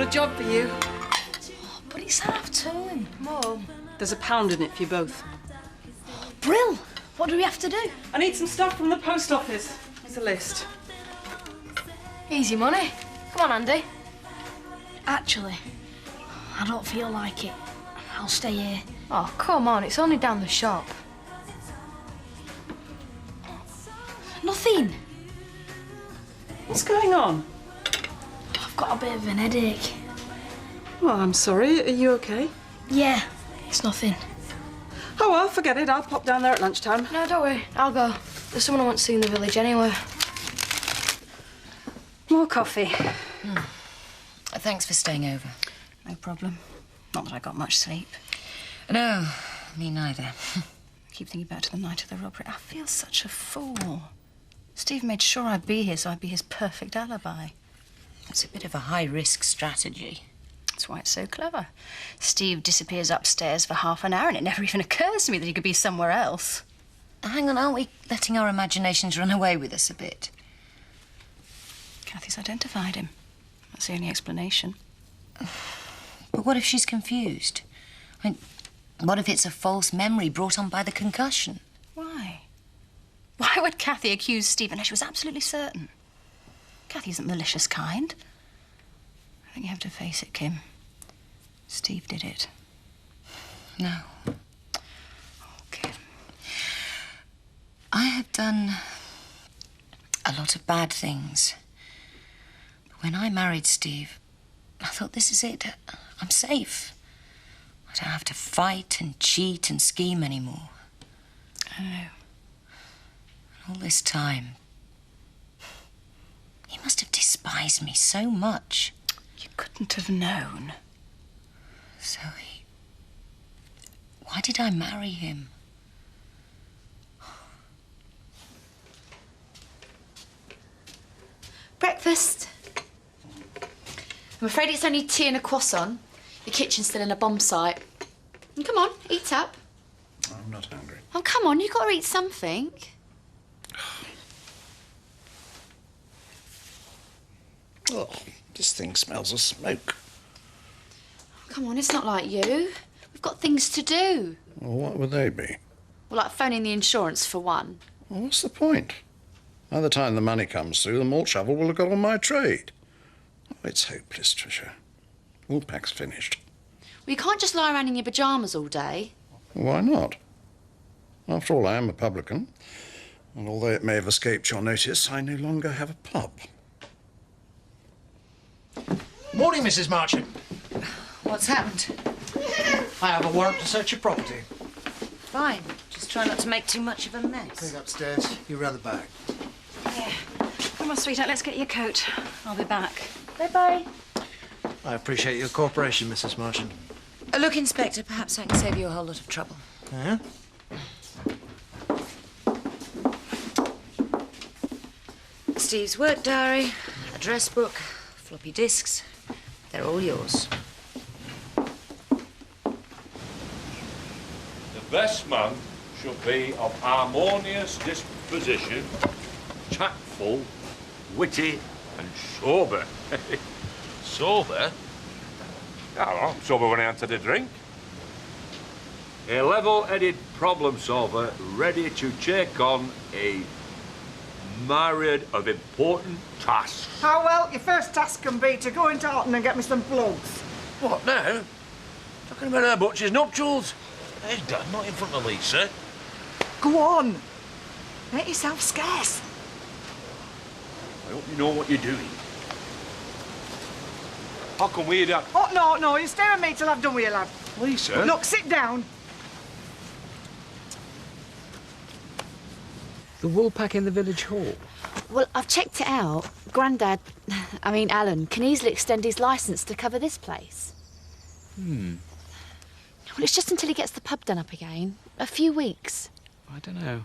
a job for you. Oh, but it's half-term, Mum. There's £1 in it for you both. Oh, Brill! What do we have to do? I need some stuff from the post office. Here's a list. Easy money. Come on, Andy. Actually, I don't feel like it. I'll stay here. Oh, come on, it's only down the shop. Nothing. What's going on? I've got a bit of an headache. Well, I'm sorry. Are you okay? Yeah, it's nothing. Oh, well, forget it. I'll pop down there at lunchtime. No, don't worry. I'll go. There's someone I want to see in the village anyway. More coffee. Thanks for staying over. No problem. Not that I got much sleep. No, me neither. I keep thinking back to the night of the robbery. I feel such a fool. Steve made sure I'd be here so I'd be his perfect alibi. It's a bit of a high-risk strategy. That's why it's so clever. Steve disappears upstairs for half an hour and it never even occurs to me that he could be somewhere else. Hang on, aren't we letting our imaginations run away with us a bit? Kathy's identified him. That's the only explanation. But what if she's confused? I mean, what if it's a false memory brought on by the concussion? Why? Why would Kathy accuse Steve unless she was absolutely certain? Kathy isn't the malicious kind. I think you have to face it, Kim. Steve did it. No. Okay. I have done a lot of bad things. But when I married Steve, I thought, this is it. I'm safe. I don't have to fight and cheat and scheme anymore. I know. All this time, he must have despised me so much. You couldn't have known. So why did I marry him? Breakfast. I'm afraid it's only tea and a croissant. The kitchen's still in a bomb site. And come on, eat up. I'm not hungry. Oh, come on, you've got to eat something. Oh, this thing smells of smoke. Come on, it's not like you. We've got things to do. Well, what would they be? Well, like phoning the insurance for one. Well, what's the point? By the time the money comes through, the malt shovel will have got on my trade. Oh, it's hopeless, Tricia. Woolpack's finished. Well, you can't just lie around in your pyjamas all day. Why not? After all, I am a publican. And although it may have escaped your notice, I no longer have a pub. Morning, Mrs. Marchant. What's happened? I have a warrant to search your property. Fine. Just try not to make too much of a mess. Clean upstairs. You round the back. Yeah. Come on, sweetheart, let's get your coat. I'll be back. Bye-bye. I appreciate your cooperation, Mrs. Marchant. Look, Inspector, perhaps I can save you a whole lot of trouble. Yeah? Steve's work diary, address book, floppy disks. They're all yours. The best man should be of harmonious disposition, tactful, witty, and sober. Sober? Oh, I'm sober when I enter the drink. A level-headed problem solver ready to take on a myriad of important tasks. How well, your first task can be to go into Alton and get me some plugs. What now? Talking about our butcher's nuptials? Hey, Dad, not in front of Lisa. Go on. Make yourself scarce. I hope you know what you're doing. How come we, Dad? Oh, no, you stare at me till I've done with you, lad. Lisa? Look, sit down. The Woolpack in the village hall? Well, I've checked it out. Alan, can easily extend his licence to cover this place. Well, it's just until he gets the pub done up again. A few weeks. I don't know.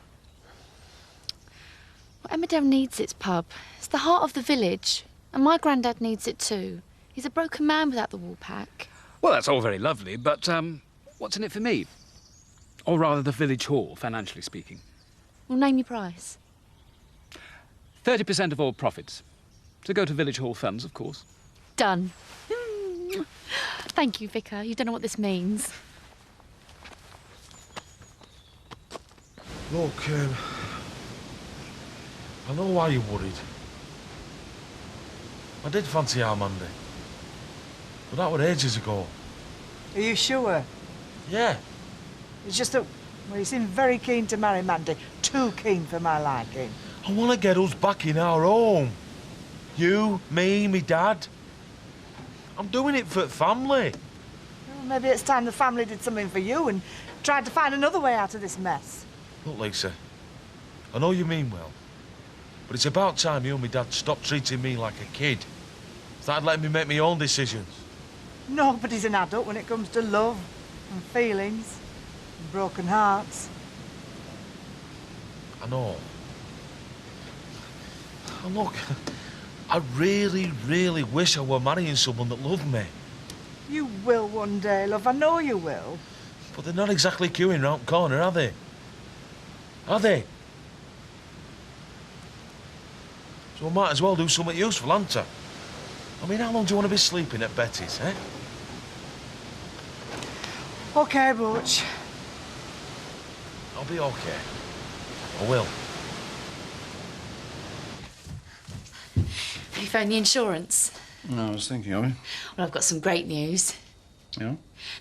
Well, Emmerdale needs its pub. It's the heart of the village. And my granddad needs it too. He's a broken man without the Woolpack. Well, that's all very lovely, but what's in it for me? Or rather, the village hall, financially speaking. Well, name your price. 30% of all profits. To go to village hall funds, of course. Done. Thank you, Vicar. You don't know what this means. Look, I know why you're worried. I did fancy our Mandy. But that was ages ago. Are you sure? Yeah. It's just that, well, he seemed very keen to marry Mandy. Too keen for my liking. I want to get us back in our home. You, me, me dad. I'm doing it for family. Well, maybe it's time the family did something for you and tried to find another way out of this mess. Look, Lisa, I know you mean well, but it's about time you and me dad stopped treating me like a kid. Started letting me make my own decisions. Nobody's an adult when it comes to love and feelings and broken hearts. I know. And look, I really, really wish I were marrying someone that loved me. You will one day, love. I know you will. But they're not exactly queuing round the corner, are they? Are they? So I might as well do something useful, haven't I? I mean, how long do you want to be sleeping at Betty's, eh? OK, Butch. I'll be OK. I will. Have you phoned the insurance? No, I was thinking of it. Well, I've got some great news. Yeah?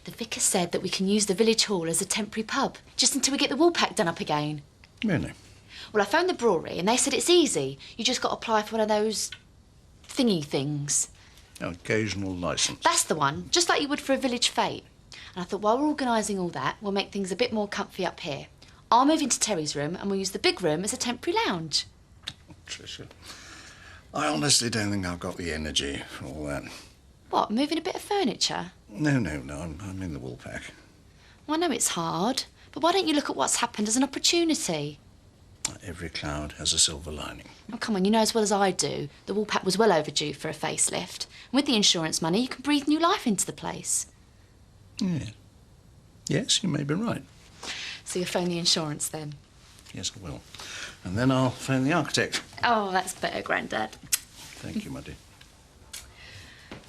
The vicar said that we can use the village hall as a temporary pub, just until we get the wall pack done up again. Really? Well, I phoned the brewery and they said it's easy. You just got to apply for one of those thingy things. Occasional licence. That's the one, just like you would for a village fete. And I thought, while we're organising all that, we'll make things a bit more comfy up here. I'll move into Terry's room and we'll use the big room as a temporary lounge. Tricia, I honestly don't think I've got the energy for all that. What, moving a bit of furniture? No, I'm in the wool pack. Well, I know it's hard, but why don't you look at what's happened as an opportunity? Every cloud has a silver lining. Oh, come on, you know as well as I do, the wall pack was well overdue for a facelift. And with the insurance money, you can breathe new life into the place. Yeah. Yes, you may be right. So you'll phone the insurance then? Yes, I will. And then I'll phone the architect. Oh, that's better, Grandad. Thank you, my dear.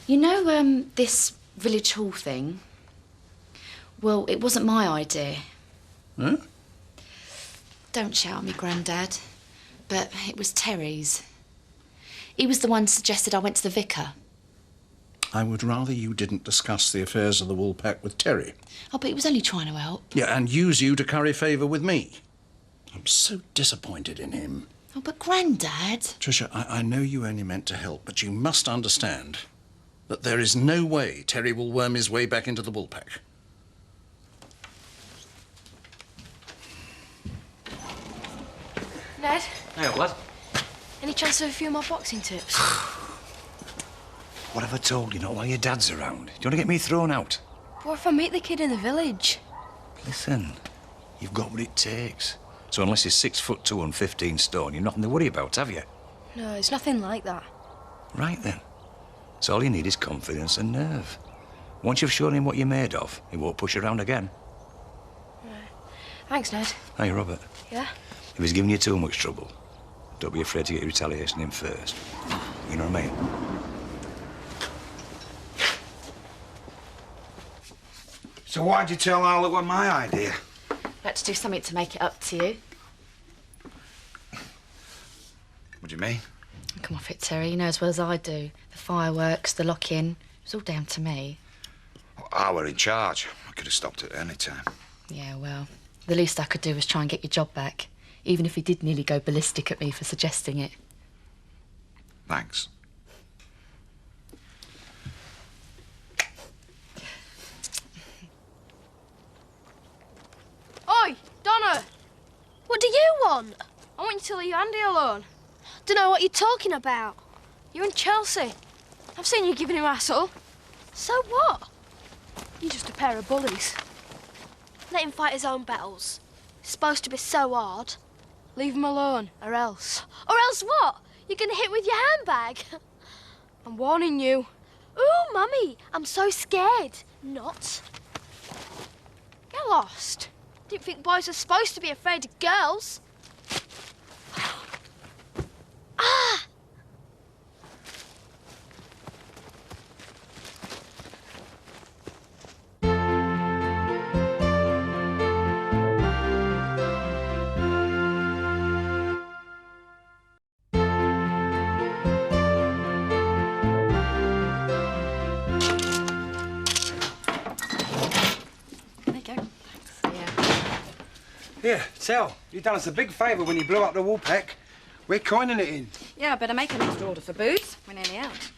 You know, this village hall thing? Well, it wasn't my idea. Huh? Don't shout at me, Grandad. But it was Terry's. He was the one who suggested I went to the vicar. I would rather you didn't discuss the affairs of the wool pack with Terry. Oh, but he was only trying to help. Yeah, and use you to curry favour with me. I'm so disappointed in him. Oh, but Grandad... Tricia, I know you only meant to help, but you must understand that there is no way Terry will worm his way back into the wool pack. Ned, Hey, lad. any chance of a few more boxing tips? What have I told you? Not while your dad's around. Do you want to get me thrown out? What if I meet the kid in the village? Listen, you've got what it takes. So unless you're 6'2" and 15 stone, you've nothing to worry about, have you? No, it's nothing like that. Right then. So all you need is confidence and nerve. Once you've shown him what you're made of, he won't push you around again. Thanks, Ned. Hey, Robert. Yeah? If he's giving you too much trouble, don't be afraid to get your retaliation in first. You know what I mean? So why'd you tell Al it was my idea? I had to do something to make it up to you. What do you mean? Come off it, Terry. You know as well as I do. The fireworks, the lock-in, it was all down to me. I were in charge. I could have stopped it at any time. Yeah, well, the least I could do was try and get your job back, even if he did nearly go ballistic at me for suggesting it. Thanks. Oi, Donna! What do you want? I want you to leave Andy alone. Don't know what you're talking about. You're in Chelsea. I've seen you giving him hassle. So what? You're just a pair of bullies. Let him fight his own battles. It's supposed to be so hard. Leave him alone, or else. Or else what? You're gonna hit with your handbag? I'm warning you. Ooh, Mummy, I'm so scared. Not. Get lost. Didn't think boys were supposed to be afraid of girls. Ah! Here, tell. You done us a big favour when you blew up the Woolpack. We're coining it in. Yeah, I better make an extra order for boots. We're nearly out.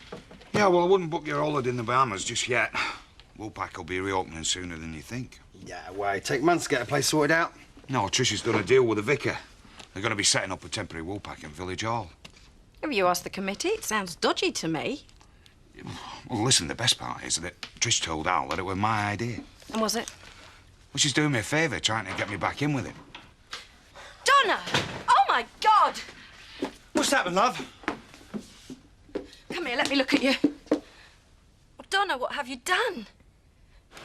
Yeah, well, I wouldn't book your holiday in the Bahamas just yet. Woolpack will be reopening sooner than you think. Yeah, well, it take months to get a place sorted out. No, Tricia's done a deal with the vicar. They're going to be setting up a temporary Woolpack in Village Hall. Have you asked the committee? It sounds dodgy to me. Well, listen, the best part is that Trish told Al that it was my idea. And was it? Well, she's doing me a favour, trying to get me back in with him. Donna! Oh, my God! What's happened, love? Come here, let me look at you. Oh, Donna, what have you done?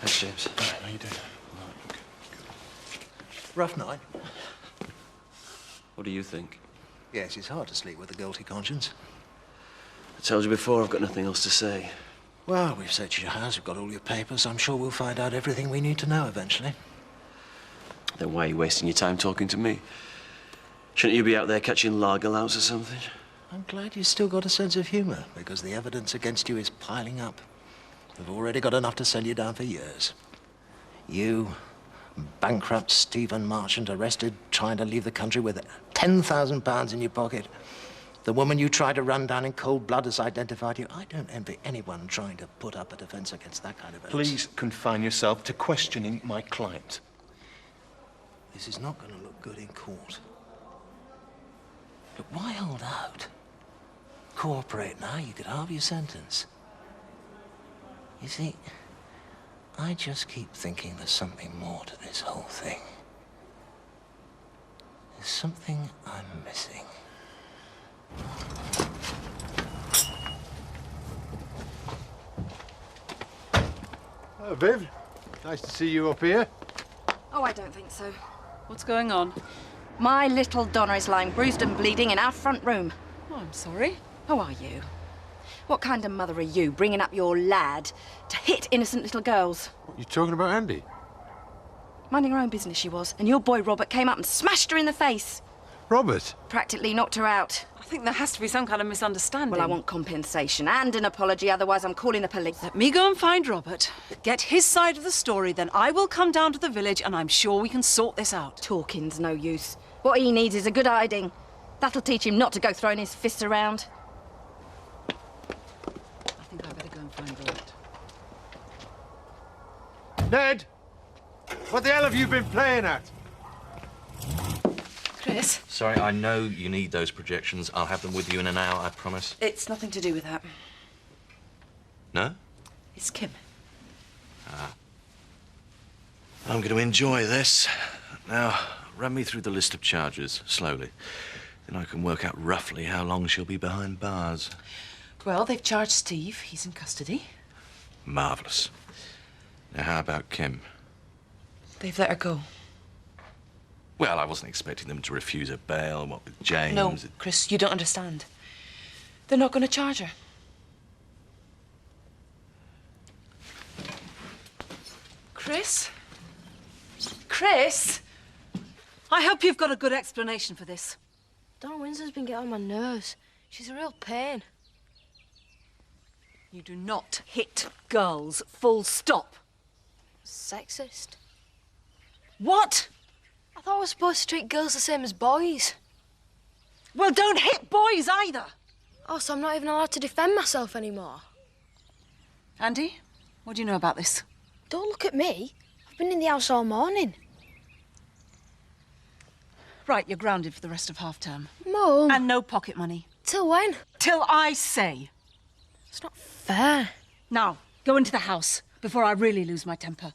Thanks, James. How you doing? Rough night. What do you think? Yes, it's hard to sleep with a guilty conscience. I told you before, I've got nothing else to say. Well, we've searched your house, we've got all your papers. I'm sure we'll find out everything we need to know eventually. Then why are you wasting your time talking to me? Shouldn't you be out there catching lager louts or something? I'm glad you've still got a sense of humour, because the evidence against you is piling up. We've already got enough to sell you down for years. You, bankrupt Stephen Marchant, arrested, trying to leave the country with £10,000 in your pocket. The woman you tried to run down in cold blood has identified you. I don't envy anyone trying to put up a defence against that kind of evidence. Please confine yourself to questioning my client. This is not going to look good in court. But why hold out? Cooperate now, you could halve your sentence. You see, I just keep thinking there's something more to this whole thing. There's something I'm missing. Oh, Viv. Nice to see you up here. Oh, I don't think so. What's going on? My little Donna is lying bruised and bleeding in our front room. Oh, I'm sorry. Who are you? What kind of mother are you, bringing up your lad to hit innocent little girls? You talking about Andy? Minding her own business she was, and your boy Robert came up and smashed her in the face. Robert? Practically knocked her out. I think there has to be some kind of misunderstanding. Well, I want compensation and an apology, otherwise I'm calling the police. Let me go and find Robert. Get his side of the story, then I will come down to the village and I'm sure we can sort this out. Talking's no use. What he needs is a good hiding. That'll teach him not to go throwing his fists around. I think I better go and find Robert. Ned! What the hell have you been playing at? Chris? Sorry, I know you need those projections. I'll have them with you in an hour, I promise. It's nothing to do with that. No? It's Kim. Ah. I'm going to enjoy this. Now, run me through the list of charges, slowly. Then I can work out roughly how long she'll be behind bars. Well, they've charged Steve. He's in custody. Marvellous. Now, how about Kim? They've let her go. Well, I wasn't expecting them to refuse her bail, what with James... No, Chris, you don't understand. They're not going to charge her. Chris? Chris? I hope you've got a good explanation for this. Donna Windsor's been getting on my nerves. She's a real pain. You do not hit girls, full stop. Sexist. What? I thought I was supposed to treat girls the same as boys. Well, don't hit boys either. Oh, so I'm not even allowed to defend myself anymore. Andy, what do you know about this? Don't look at me. I've been in the house all morning. Right, you're grounded for the rest of half-term. Mum. And no pocket money. Till when? Till I say. It's not fair. Now, go into the house before I really lose my temper.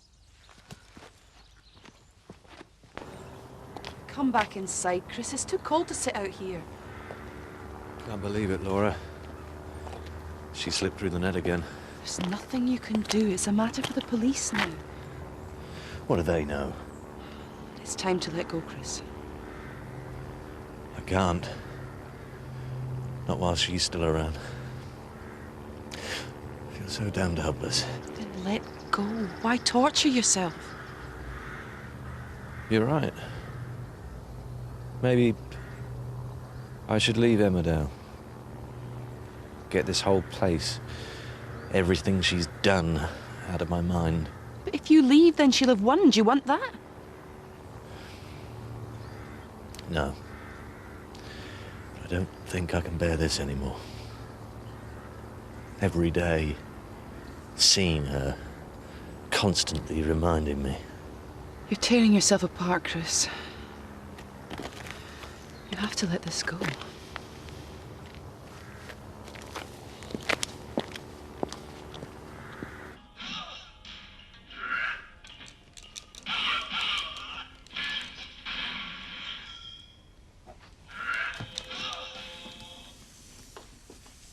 Come back inside, Chris. It's too cold to sit out here. Can't believe it, Laura. She slipped through the net again. There's nothing you can do. It's a matter for the police now. What do they know? It's time to let go, Chris. I can't. Not while she's still around. I feel so damned helpless. Then let go. Why torture yourself? You're right. Maybe I should leave Emmerdale. Get this whole place, everything she's done, out of my mind. But if you leave, then she'll have won. Do you want that? No. I don't think I can bear this anymore. Every day, seeing her, constantly reminding me. You're tearing yourself apart, Chris. You have to let this go.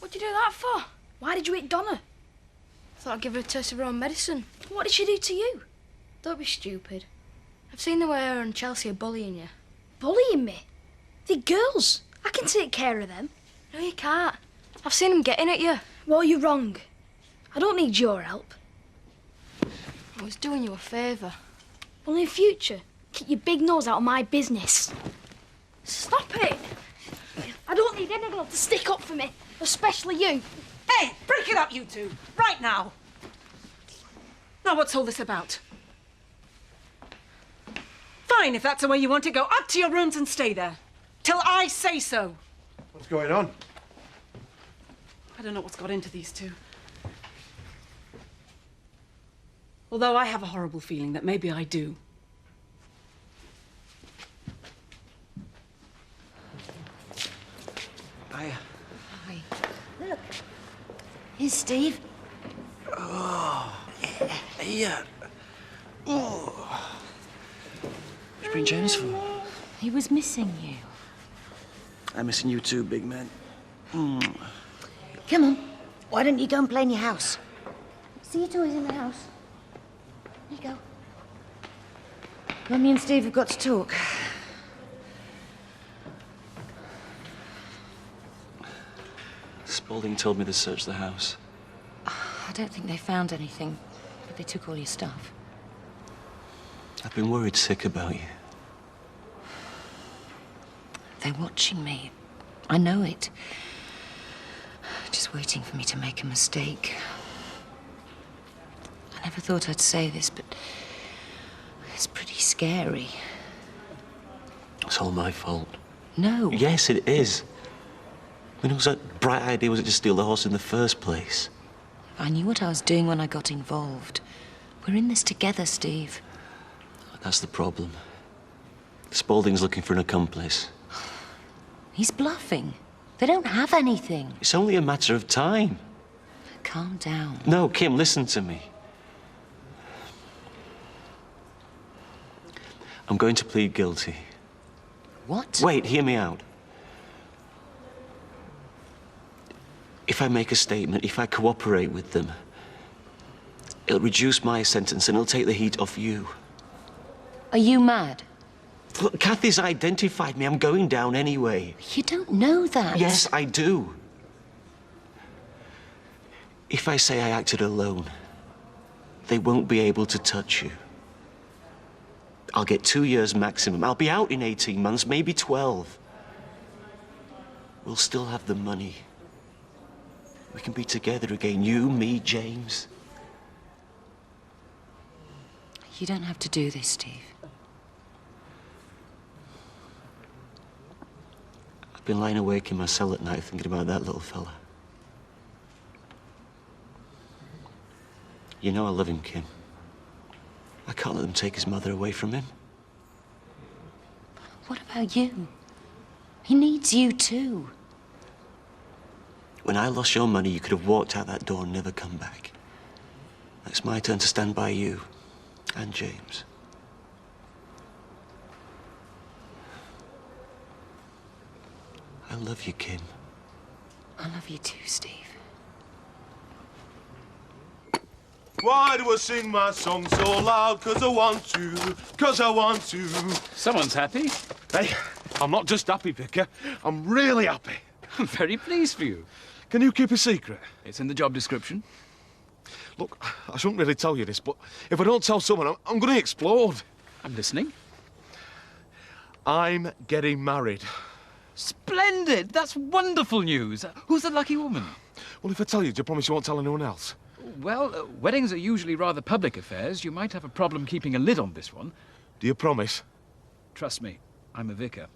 What'd you do that for? Why did you eat Donna? Thought I'd give her a taste of her own medicine. What did she do to you? Don't be stupid. I've seen the way her and Chelsea are bullying you. Bullying me? They're girls. I can take care of them. No, you can't. I've seen them getting at you. Well, you're wrong. I don't need your help. I was doing you a favour. Well, in future, keep your big nose out of my business. Stop it! I don't need anyone to stick up for me, especially you. Hey, break it up, you two. Right now. Now, what's all this about? Fine, if that's the way you want it, go up to your rooms and stay there. Till I say so. What's going on? I don't know what's got into these two. Although I have a horrible feeling that maybe I do. Hi. Look. Here's Steve. Oh, yeah. Oh. What'd you bring James for? He was missing you. I'm missing you too, big man. Mm. Come on. Why don't you go and play in your house? See your toys in the house. Here you go. Mummy and Steve have got to talk. Spaulding told me to search the house. I don't think they found anything, but they took all your stuff. I've been worried sick about you. They're watching me. I know it. Just waiting for me to make a mistake. I never thought I'd say this, but it's pretty scary. It's all my fault. No. Yes, it is. I mean, it was a bright idea, was it, to steal the horse in the first place? I knew what I was doing when I got involved. We're in this together, Steve. That's the problem. Spaulding's looking for an accomplice. He's bluffing. They don't have anything. It's only a matter of time. Calm down. No, Kim, listen to me. I'm going to plead guilty. What? Wait, hear me out. If I make a statement, if I cooperate with them, it'll reduce my sentence and it'll take the heat off you. Are you mad? Look, Kathy's identified me. I'm going down anyway. You don't know that. Yes, I do. If I say I acted alone, they won't be able to touch you. I'll get 2 years maximum. I'll be out in 18 months, maybe 12. We'll still have the money. We can be together again, you, me, James. You don't have to do this, Steve. I've been lying awake in my cell at night thinking about that little fella. You know I love him, Kim. I can't let them take his mother away from him. What about you? He needs you too. When I lost your money, you could have walked out that door and never come back. It's my turn to stand by you and James. I love you, Kim. I love you too, Steve. Why do I sing my song so loud? 'Cause I want to, 'cause I want to. Someone's happy. Hey, I'm not just happy, Vicar. I'm really happy. I'm very pleased for you. Can you keep a secret? It's in the job description. Look, I shouldn't really tell you this, but if I don't tell someone, I'm going to explode. I'm listening. I'm getting married. Splendid! That's wonderful news. Who's the lucky woman? Well, if I tell you, do you promise you won't tell anyone else? Well, weddings are usually rather public affairs. You might have a problem keeping a lid on this one. Do you promise? Trust me, I'm a vicar.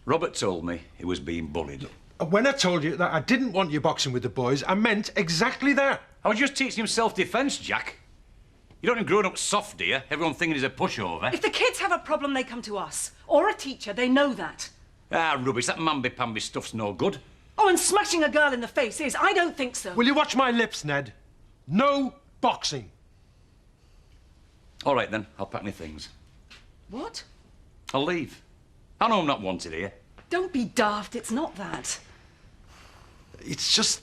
Robert told me he was being bullied. When I told you that I didn't want you boxing with the boys, I meant exactly that. I was just teaching him self-defence, Jack. You don't grown up soft, dear. Everyone thinking he's a pushover. If the kids have a problem, they come to us. Or a teacher, they know that. Ah, rubbish. That mamby-pamby stuff's no good. Oh, and smashing a girl in the face is. I don't think so. Will you watch my lips, Ned? No boxing. All right, then. I'll pack my things. What? I'll leave. I know I'm not wanted here. Don't be daft. It's not that. It's just...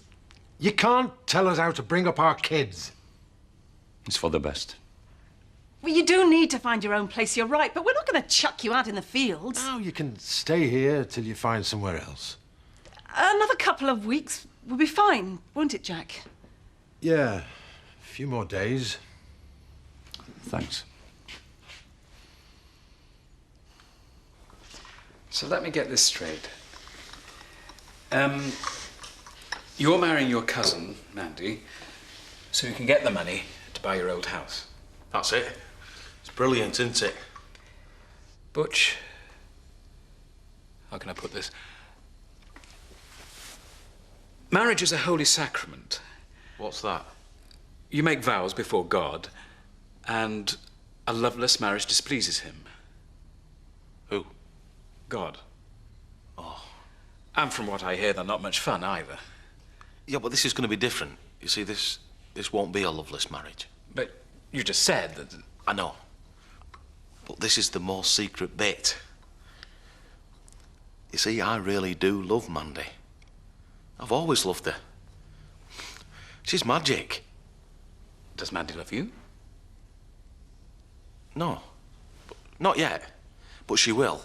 You can't tell us how to bring up our kids. It's for the best. Well, you do need to find your own place, you're right, but we're not going to chuck you out in the fields. No, you can stay here till you find somewhere else. Another couple of weeks will be fine, won't it, Jack? Yeah, a few more days. Thanks. So let me get this straight. You're marrying your cousin, Mandy, so you can get the money to buy your old house. That's it. It's brilliant, isn't it? Butch, how can I put this? Marriage is a holy sacrament. What's that? You make vows before God, and a loveless marriage displeases him. Who? God. Oh. And from what I hear, they're not much fun either. Yeah, but this is going to be different. You see, this won't be a loveless marriage. But you just said that... I know. But this is the most secret bit. You see, I really do love Mandy. I've always loved her. She's magic. Does Mandy love you? No. Not yet. But she will.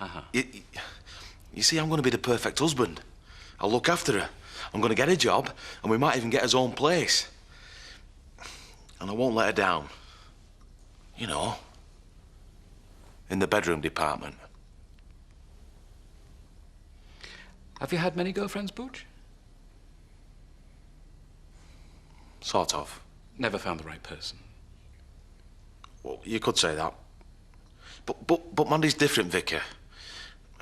Uh-huh. You see, I'm going to be the perfect husband. I'll look after her. I'm going to get a job, and we might even get his own place. And I won't let her down. You know, in the bedroom department. Have you had many girlfriends, Butch? Sort of. Never found the right person. Well, you could say that. But Mandy's different, Vicar.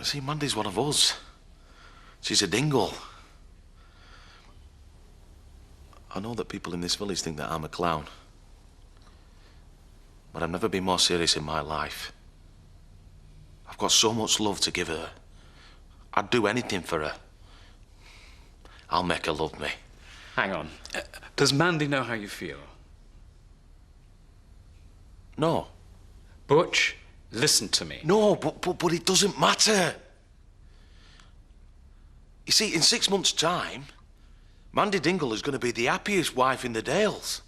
See, Mandy's one of us. She's a dingle. I know that people in this village think that I'm a clown. But I've never been more serious in my life. I've got so much love to give her. I'd do anything for her. I'll make her love me. Hang on. Does Mandy know how you feel? No. Butch, listen to me. No, but it doesn't matter. You see, in 6 months' time, Mandy Dingle is going to be the happiest wife in the Dales.